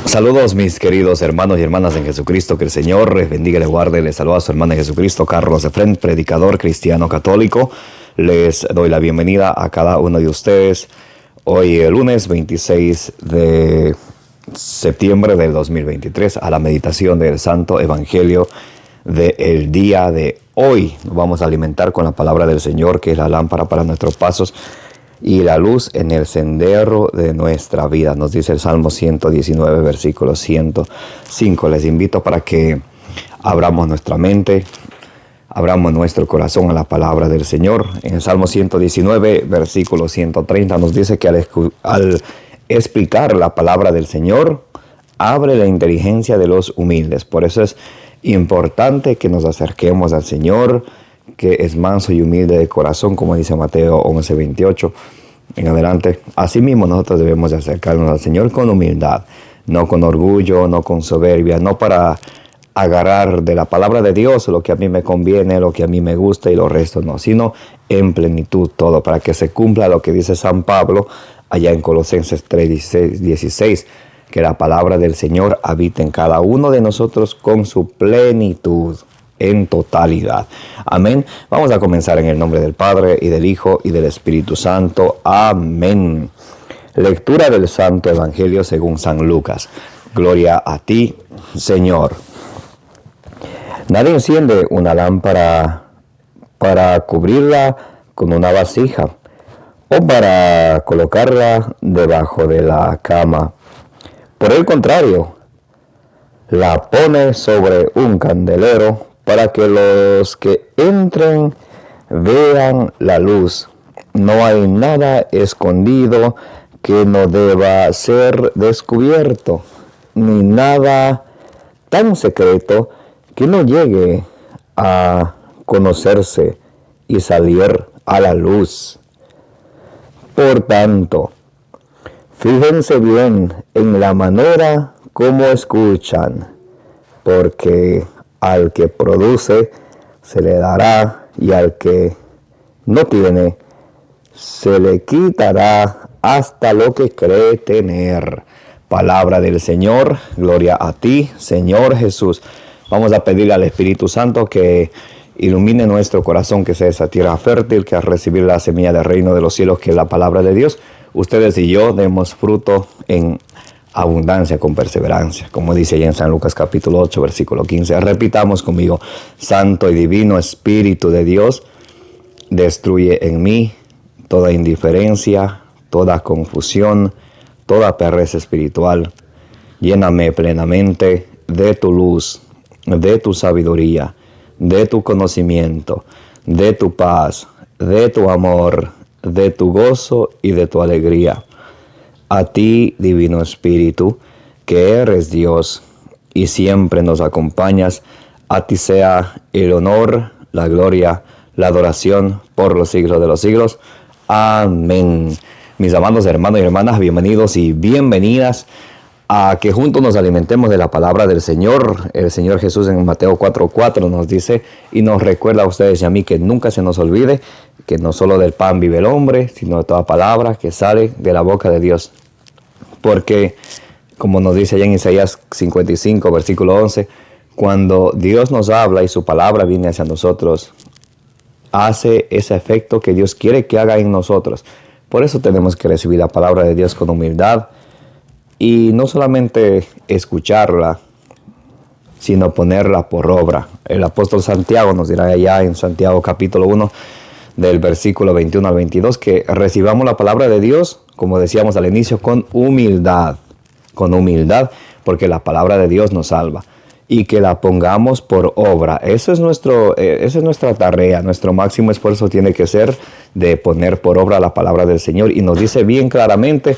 Saludos mis queridos hermanos y hermanas en Jesucristo, que el Señor les bendiga y les guarde. Les saluda a su hermano en Jesucristo, Carlos Efrén, predicador cristiano católico. Les doy la bienvenida a cada uno de ustedes hoy, el lunes 26 de septiembre del 2023, a la meditación del Santo Evangelio del día de hoy. Nos vamos a alimentar con la palabra del Señor, que es la lámpara para nuestros pasos y la luz en el sendero de nuestra vida. Nos dice el Salmo 119, versículo 105. Les invito para que abramos nuestra mente, abramos nuestro corazón a la palabra del Señor. En el Salmo 119, versículo 130 nos dice que al explicar la palabra del Señor, abre la inteligencia de los humildes. Por eso es importante que nos acerquemos al Señor, que es manso y humilde de corazón, como dice Mateo 11:28 en adelante. Asimismo, nosotros debemos de acercarnos al Señor con humildad, no con orgullo, no con soberbia, no para agarrar de la palabra de Dios lo que a mí me conviene, lo que a mí me gusta y lo resto no, sino en plenitud todo, para que se cumpla lo que dice San Pablo allá en Colosenses 3:16, que la palabra del Señor habita en cada uno de nosotros con su plenitud, en totalidad. Amén. Vamos a comenzar en el nombre del Padre, y del Hijo, y del Espíritu Santo. Amén. Lectura del Santo Evangelio según San Lucas. Gloria a ti, Señor. Nadie enciende una lámpara para cubrirla con una vasija o para colocarla debajo de la cama. Por el contrario, la pone sobre un candelero para que los que entren vean la luz. No hay nada escondido que no deba ser descubierto, ni nada tan secreto que no llegue a conocerse y salir a la luz. Por tanto, fíjense bien en la manera como escuchan, porque al que produce se le dará, y al que no tiene se le quitará hasta lo que cree tener. Palabra del Señor. Gloria a ti, Señor Jesús. Vamos a pedirle al Espíritu Santo que ilumine nuestro corazón, que sea esa tierra fértil, que al recibir la semilla del reino de los cielos, que es la palabra de Dios, ustedes y yo demos fruto en abundancia con perseverancia, como dice allá en San Lucas capítulo 8, versículo 15. Repitamos conmigo: Santo y divino Espíritu de Dios, destruye en mí toda indiferencia, toda confusión, toda pereza espiritual. Lléname plenamente de tu luz, de tu sabiduría, de tu conocimiento, de tu paz, de tu amor, de tu gozo y de tu alegría. A ti, Divino Espíritu, que eres Dios y siempre nos acompañas, a ti sea el honor, la gloria, la adoración por los siglos de los siglos. Amén. Mis amados hermanos y hermanas, bienvenidos y bienvenidas a que juntos nos alimentemos de la palabra del Señor. El Señor Jesús en Mateo 4:4 nos dice y nos recuerda a ustedes y a mí que nunca se nos olvide que no solo del pan vive el hombre, sino de toda palabra que sale de la boca de Dios. Porque, como nos dice allá en Isaías 55, versículo 11, cuando Dios nos habla y su palabra viene hacia nosotros, hace ese efecto que Dios quiere que haga en nosotros. Por eso tenemos que recibir la palabra de Dios con humildad y no solamente escucharla, sino ponerla por obra. El apóstol Santiago nos dirá allá en Santiago capítulo 1, del versículo 21 al 22, que recibamos la palabra de Dios, como decíamos al inicio, con humildad, porque la palabra de Dios nos salva, y que la pongamos por obra. Esa es nuestra tarea. Nuestro máximo esfuerzo tiene que ser de poner por obra la palabra del Señor, y nos dice bien claramente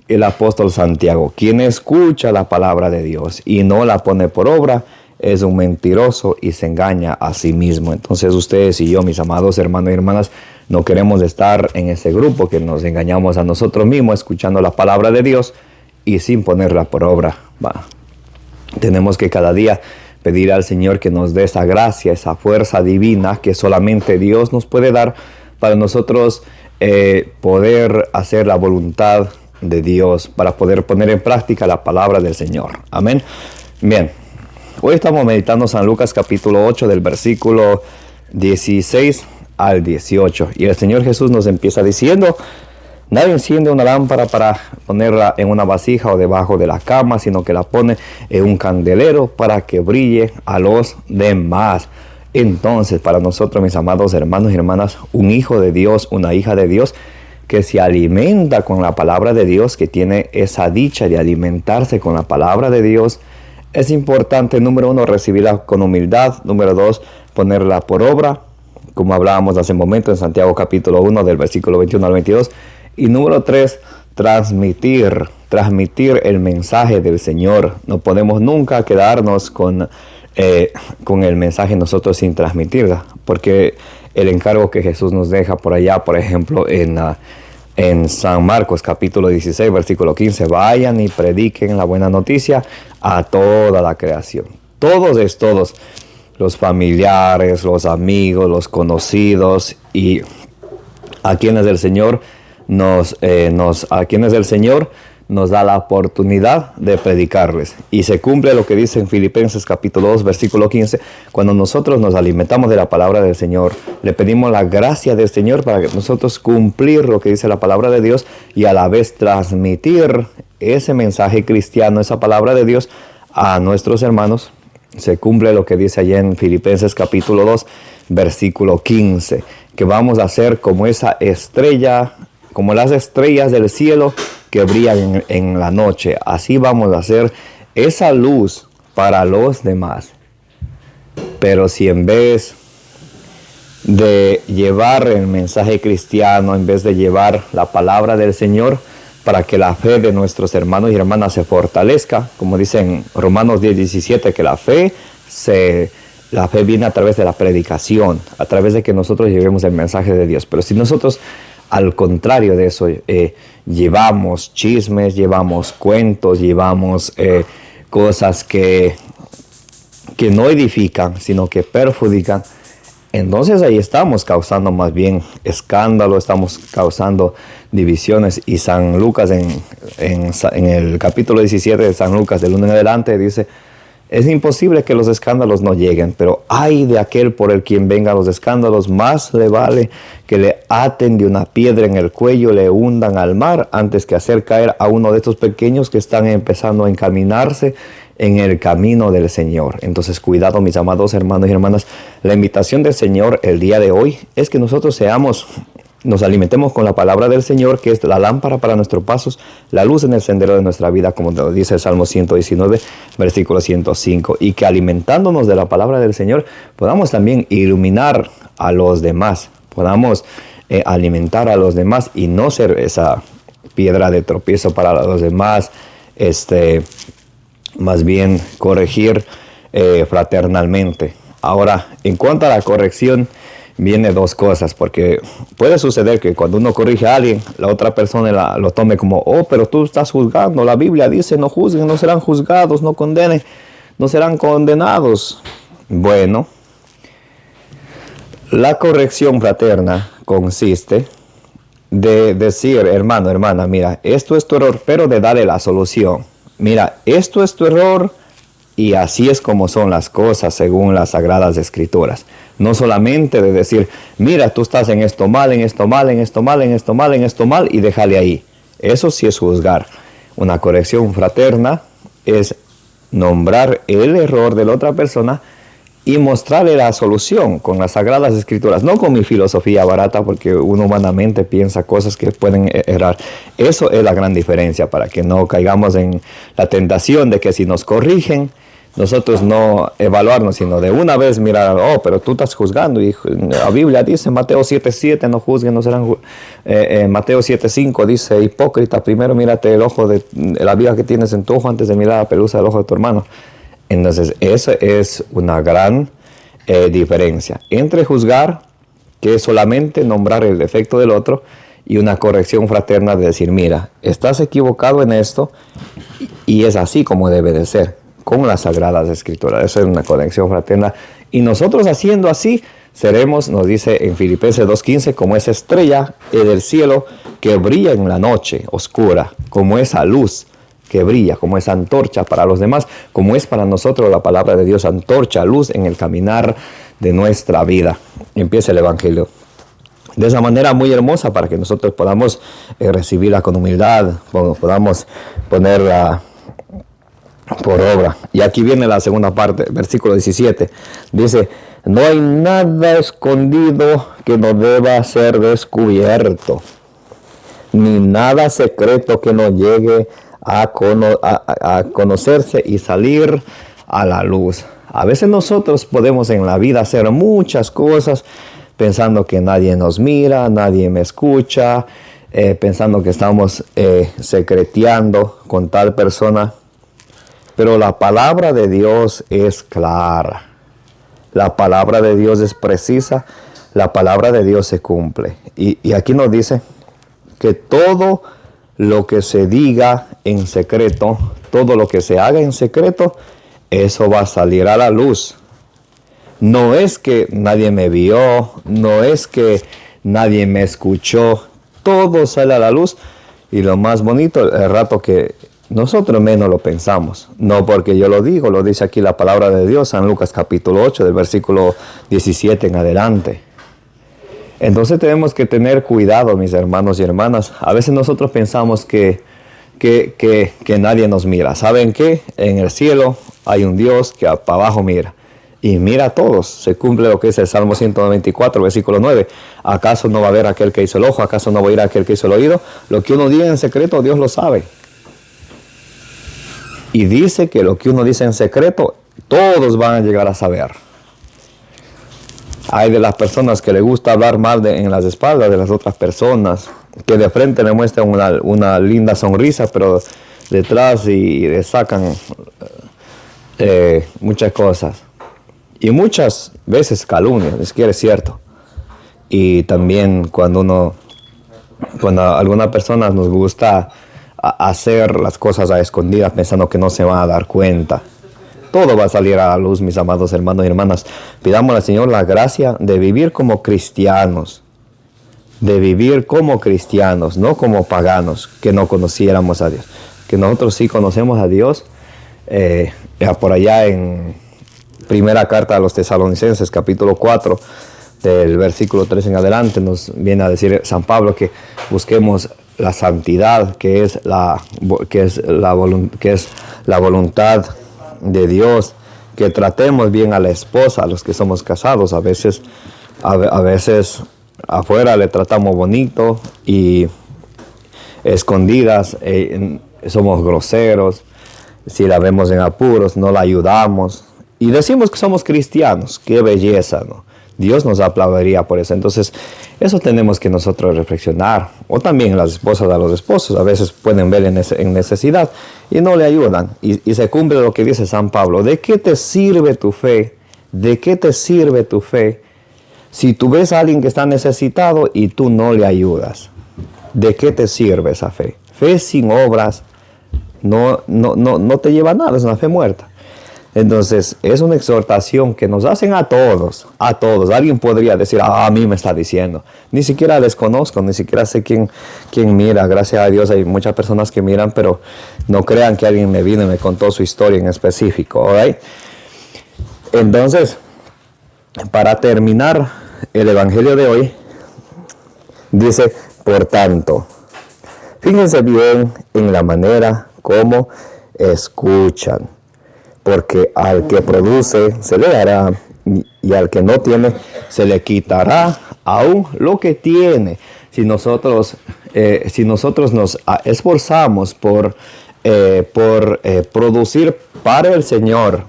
el apóstol Santiago: quien escucha la palabra de Dios y no la pone por obra es un mentiroso y se engaña a sí mismo. Entonces ustedes y yo, mis amados hermanos y hermanas, no queremos estar en ese grupo que nos engañamos a nosotros mismos escuchando la palabra de Dios y sin ponerla por obra. Tenemos que cada día pedir al Señor que nos dé esa gracia, esa fuerza divina que solamente Dios nos puede dar para nosotros poder hacer la voluntad de Dios, para poder poner en práctica la palabra del Señor. Amén. Bien, hoy estamos meditando San Lucas capítulo 8 del versículo 16 al 18. Y el Señor Jesús nos empieza diciendo: nadie enciende una lámpara para ponerla en una vasija o debajo de la cama, sino que la pone en un candelero para que brille a los demás. Entonces, para nosotros, mis amados hermanos y hermanas, un hijo de Dios, una hija de Dios, que se alimenta con la palabra de Dios, que tiene esa dicha de alimentarse con la palabra de Dios, es importante, número 1, recibirla con humildad. Número 2, ponerla por obra, como hablábamos hace un momento en Santiago capítulo 1 del versículo 21 al 22. Y número 3, transmitir el mensaje del Señor. No podemos nunca quedarnos con el mensaje nosotros sin transmitirla, porque el encargo que Jesús nos deja por allá, por ejemplo, en San Marcos capítulo 16, versículo 15, vayan y prediquen la buena noticia a toda la creación. Todos los familiares, los amigos, los conocidos y a quienes el Señor nos da la oportunidad de predicarles. Y se cumple lo que dice en Filipenses capítulo 2, versículo 15. Cuando nosotros nos alimentamos de la palabra del Señor, le pedimos la gracia del Señor para que nosotros cumplir lo que dice la palabra de Dios y a la vez transmitir ese mensaje cristiano, esa palabra de Dios a nuestros hermanos. Se cumple lo que dice allá en Filipenses capítulo 2, versículo 15, que vamos a ser como esa estrella, como las estrellas del cielo que brillan en la noche. Así vamos a hacer esa luz para los demás. Pero si en vez de llevar el mensaje cristiano, en vez de llevar la palabra del Señor, para que la fe de nuestros hermanos y hermanas se fortalezca, como dice en Romanos 10:17, que la fe viene a través de la predicación, a través de que nosotros llevemos el mensaje de Dios. Pero si nosotros, al contrario de eso, llevamos chismes, llevamos cuentos, llevamos cosas que no edifican, sino que perjudican, entonces ahí estamos causando más bien escándalo, estamos causando divisiones. Y San Lucas en el capítulo 17 de San Lucas, del 1 en adelante, dice: es imposible que los escándalos no lleguen, pero ay de aquel por el quien vengan los escándalos, más le vale que le aten de una piedra en el cuello, le hundan al mar, antes que hacer caer a uno de estos pequeños que están empezando a encaminarse en el camino del Señor. Entonces, cuidado, mis amados hermanos y hermanas. La invitación del Señor el día de hoy es que nosotros nos alimentemos con la palabra del Señor, que es la lámpara para nuestros pasos, la luz en el sendero de nuestra vida, como lo dice el Salmo 119, versículo 105, y que alimentándonos de la palabra del Señor podamos también iluminar a los demás, podamos alimentar a los demás y no ser esa piedra de tropiezo para los demás, más bien corregir fraternalmente. Ahora, en cuanto a la corrección, viene dos cosas, porque puede suceder que cuando uno corrige a alguien, la otra persona lo tome como: oh, pero tú estás juzgando, la Biblia dice no juzguen, no serán juzgados, no condenen, no serán condenados. Bueno, la corrección fraterna consiste de decir: hermano, hermana, mira, esto es tu error, pero de darle la solución. Mira, esto es tu error y así es como son las cosas según las Sagradas Escrituras. No solamente de decir: mira, tú estás en esto mal, en esto mal, en esto mal, en esto mal, en esto mal, y déjale ahí. Eso sí es juzgar. Una corrección fraterna es nombrar el error de la otra persona y mostrarle la solución con las Sagradas Escrituras, no con mi filosofía barata, porque uno humanamente piensa cosas que pueden errar. Eso es la gran diferencia, para que no caigamos en la tentación de que si nos corrigen, nosotros no evaluarnos, sino de una vez mirar: oh, pero tú estás juzgando, y la Biblia dice, Mateo 7:7, no juzguen, no serán Mateo 7:5 dice: hipócrita, primero mírate el ojo de la viga que tienes en tu ojo antes de mirar la pelusa del ojo de tu hermano. Entonces, esa es una gran diferencia entre juzgar, que es solamente nombrar el defecto del otro, y una corrección fraterna de decir: mira, estás equivocado en esto y es así como debe de ser, con las Sagradas Escrituras. Eso es una corrección fraterna. Y nosotros haciendo así, Seremos, nos dice en Filipenses 2:15, como esa estrella del cielo que brilla en la noche oscura, como esa luz que brilla, como esa antorcha para los demás, como es para nosotros la palabra de Dios, antorcha, luz en el caminar de nuestra vida. Empieza el Evangelio de esa manera muy hermosa para que nosotros podamos recibirla con humildad, podamos ponerla por obra. Y aquí viene la segunda parte, versículo 17. Dice, no hay nada escondido que no deba ser descubierto, ni nada secreto que no llegue a conocerse y salir a la luz. A veces nosotros podemos en la vida hacer muchas cosas pensando que nadie nos mira, nadie me escucha, pensando que estamos secreteando con tal persona. Pero la palabra de Dios es clara. La palabra de Dios es precisa. La palabra de Dios se cumple. Y aquí nos dice que todo lo que se diga en secreto, todo lo que se haga en secreto, eso va a salir a la luz. No es que nadie me vio, no es que nadie me escuchó, todo sale a la luz. Y lo más bonito, el rato que nosotros menos lo pensamos, no porque yo lo digo, lo dice aquí la palabra de Dios, San Lucas capítulo 8, del versículo 17 en adelante. Entonces tenemos que tener cuidado, mis hermanos y hermanas. A veces nosotros pensamos que nadie nos mira. ¿Saben qué? En el cielo hay un Dios que para abajo mira. Y mira a todos. Se cumple lo que es el Salmo 194, versículo 9. ¿Acaso no va a ver aquel que hizo el ojo? ¿Acaso no va a ir aquel que hizo el oído? Lo que uno diga en secreto, Dios lo sabe. Y dice que lo que uno dice en secreto, todos van a llegar a saber. Hay de las personas que le gusta hablar mal en las espaldas de las otras personas, que de frente le muestran una linda sonrisa, pero detrás y le sacan muchas cosas. Y muchas veces calumnias, es que es cierto. Y también cuando a algunas personas nos gusta hacer las cosas a escondidas pensando que no se van a dar cuenta. Todo va a salir a la luz, mis amados hermanos y hermanas. Pidamos al Señor la gracia de vivir como cristianos. De vivir como cristianos, no como paganos, que no conociéramos a Dios. Que nosotros sí conocemos a Dios. Por allá en primera carta a los Tesalonicenses, capítulo 4, del versículo 3 en adelante, nos viene a decir San Pablo que busquemos la santidad, que es la voluntad de Dios, que tratemos bien a la esposa, a los que somos casados. A veces afuera le tratamos bonito y escondidas somos groseros. Si la vemos en apuros, no la ayudamos y decimos que somos cristianos. ¡Qué belleza!, ¿no? Dios nos aplaudiría por eso. Entonces, eso tenemos que nosotros reflexionar. O también las esposas a los esposos a veces pueden ver en necesidad y no le ayudan. Y se cumple lo que dice San Pablo. ¿De qué te sirve tu fe? ¿De qué te sirve tu fe si tú ves a alguien que está necesitado y tú no le ayudas? ¿De qué te sirve esa fe? Fe sin obras no te lleva a nada, es una fe muerta. Entonces, es una exhortación que nos hacen a todos, a todos. Alguien podría decir, a mí me está diciendo. Ni siquiera les conozco, ni siquiera sé quién mira. Gracias a Dios hay muchas personas que miran, pero no crean que alguien me vino y me contó su historia en específico, ¿right? Entonces, para terminar el Evangelio de hoy, dice, por tanto, fíjense bien en la manera como escuchan. Porque al que produce se le dará, y al que no tiene se le quitará aún lo que tiene. Si nosotros nos esforzamos por producir para el Señor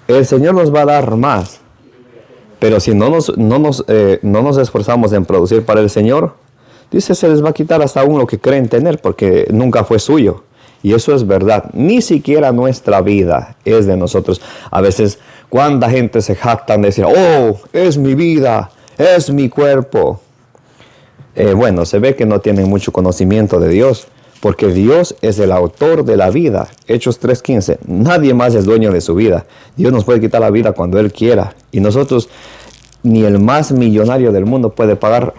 nos va a dar más. Pero si no nos esforzamos en producir para el Señor, dice, se les va a quitar hasta aún lo que creen tener, porque nunca fue suyo. Y eso es verdad. Ni siquiera nuestra vida es de nosotros. A veces, ¿cuánta gente se jactan de decir, oh, es mi vida, es mi cuerpo? Bueno, se ve que no tienen mucho conocimiento de Dios, porque Dios es el autor de la vida. Hechos 3:15. Nadie más es dueño de su vida. Dios nos puede quitar la vida cuando Él quiera. Y nosotros ni el más millonario del mundo puede pagar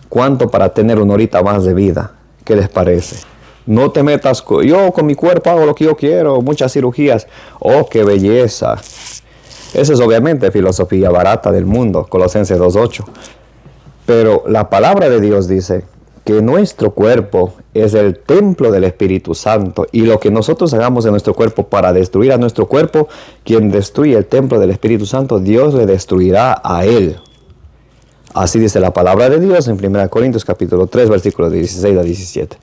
cuánto para tener una horita más de vida. ¿Qué les parece? No te metas, yo con mi cuerpo hago lo que yo quiero, muchas cirugías. ¡Oh, qué belleza! Esa es obviamente filosofía barata del mundo, Colosenses 2:8. Pero la palabra de Dios dice que nuestro cuerpo es el templo del Espíritu Santo, y lo que nosotros hagamos en nuestro cuerpo para destruir a nuestro cuerpo, quien destruye el templo del Espíritu Santo, Dios le destruirá a él. Así dice la palabra de Dios en 1 Corintios capítulo 3, versículos 16 a 17.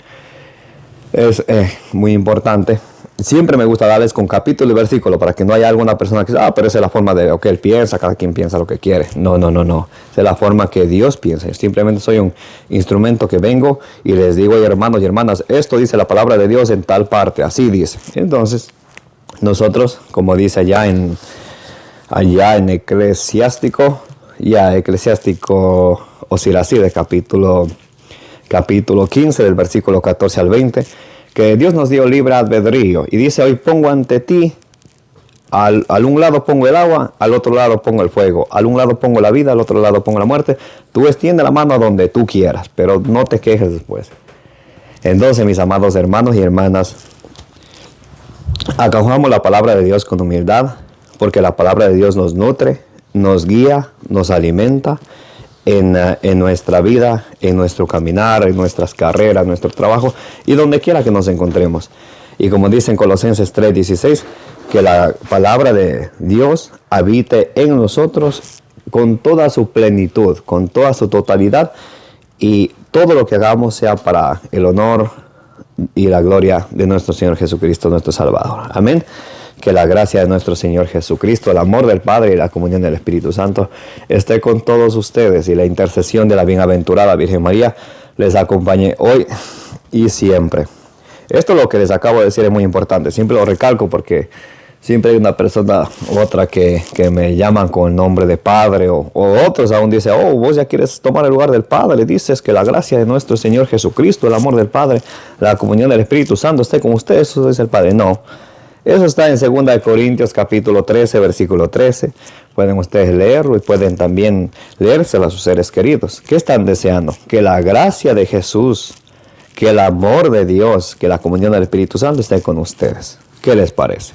Es muy importante. Siempre me gusta darles con capítulo y versículo para que no haya alguna persona que diga, pero esa es la forma de lo que él piensa, cada quien piensa lo que quiere. No. Esa es la forma que Dios piensa. Yo simplemente soy un instrumento que vengo y les digo, hermanos y hermanas, esto dice la palabra de Dios en tal parte, así dice. Entonces, nosotros, como dice allá en Eclesiástico o Siracide, capítulo 15 del versículo 14 al 20, que Dios nos dio libre albedrío y dice, hoy pongo ante ti, al un lado pongo el agua, al otro lado pongo el fuego, al un lado pongo la vida, al otro lado pongo la muerte. Tú extiende la mano a donde tú quieras, pero no te quejes después. Entonces, mis amados hermanos y hermanas, acojamos la palabra de Dios con humildad, porque la palabra de Dios nos nutre, nos guía, nos alimenta en nuestra vida, en nuestro caminar, en nuestras carreras, en nuestro trabajo y donde quiera que nos encontremos. Y como dice en Colosenses 3:16, que la palabra de Dios habite en nosotros con toda su plenitud, con toda su totalidad, y todo lo que hagamos sea para el honor y la gloria de nuestro Señor Jesucristo, nuestro Salvador. Amén. Que la gracia de nuestro Señor Jesucristo, el amor del Padre y la comunión del Espíritu Santo esté con todos ustedes, y la intercesión de la bienaventurada Virgen María les acompañe hoy y siempre. Esto lo que les acabo de decir es muy importante. Siempre lo recalco porque siempre hay una persona u otra que me llaman con el nombre de Padre, o otros aún dicen, oh, vos ya quieres tomar el lugar del Padre. Dices que la gracia de nuestro Señor Jesucristo, el amor del Padre, la comunión del Espíritu Santo esté con ustedes. Eso es el Padre. No. Eso está en 2 Corintios capítulo 13, versículo 13. Pueden ustedes leerlo y pueden también leérselo a sus seres queridos. ¿Qué están deseando? Que la gracia de Jesús, que el amor de Dios, que la comunión del Espíritu Santo esté con ustedes. ¿Qué les parece?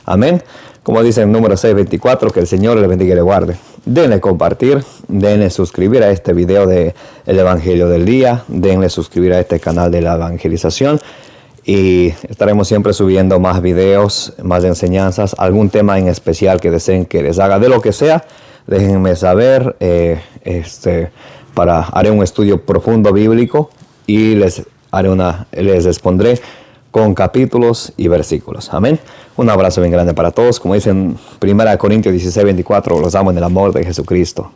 Amén. Como dice en número 6:24, que el Señor le bendiga y le guarde. Denle compartir, denle suscribir a este video del Evangelio del Día, denle suscribir a este canal de la evangelización. Y estaremos siempre subiendo más videos, más enseñanzas, algún tema en especial que deseen que les haga, de lo que sea, déjenme saber. Haré un estudio profundo bíblico y les expondré con capítulos y versículos. Amén. Un abrazo bien grande para todos. Como dicen 1 Corintios 16:24, los amo en el amor de Jesucristo.